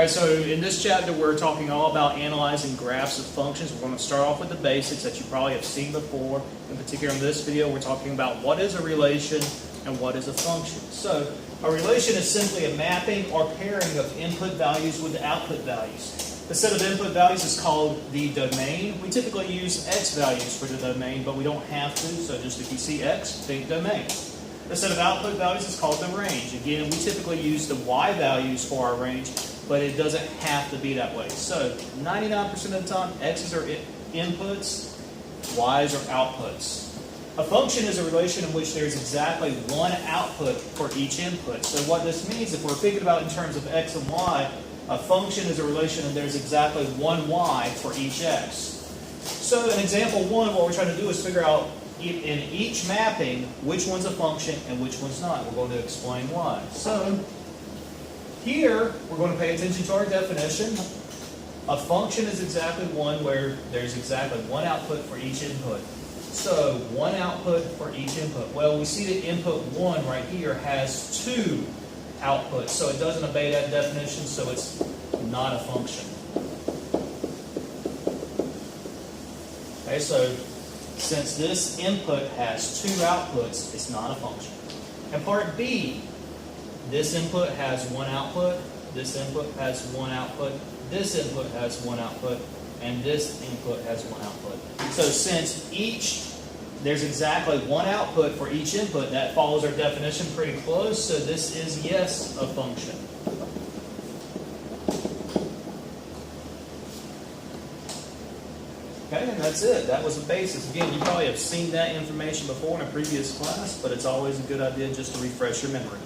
Alright, so in this chapter we're talking all about analyzing graphs of functions. We're going to start off with the basics that you probably have seen before. In particular in this video we're talking about what is a relation and what is a function. So a relation is simply a mapping or pairing of input values with output values. The set of input values is called the domain. We typically use x values for the domain, but we don't have to, so just if you see x, think domain. The set of output values is called the range. Again, we typically use the y values for our range, but it doesn't have to be that way. So 99% of the time, x's are inputs, y's are outputs. A function is a relation in which there's exactly one output for each input. So what this means, if we're thinking about in terms of x and y, a function is a relation and there's exactly one y for each x. So in example 1, what we're trying to do is figure out in each mapping which one's a function and which one's not. We're going to explain why. So here we're going to pay attention to our definition. A function is exactly one where there's exactly one output for each input. So one output for each input. Well, we see that input 1 right here has 2 outputs, so it doesn't obey that definition, so it's not a function. Okay, so since this input has 2 outputs, it's not a function. And part B, this input has 1 output, this input has 1 output, this input has 1 output, and this input has 1 output. So since there's exactly 1 output for each input, that follows our definition pretty close, so this is, yes, a function. Okay, and that's it. That was the basis. Again, you probably have seen that information before in a previous class, but it's always a good idea just to refresh your memory.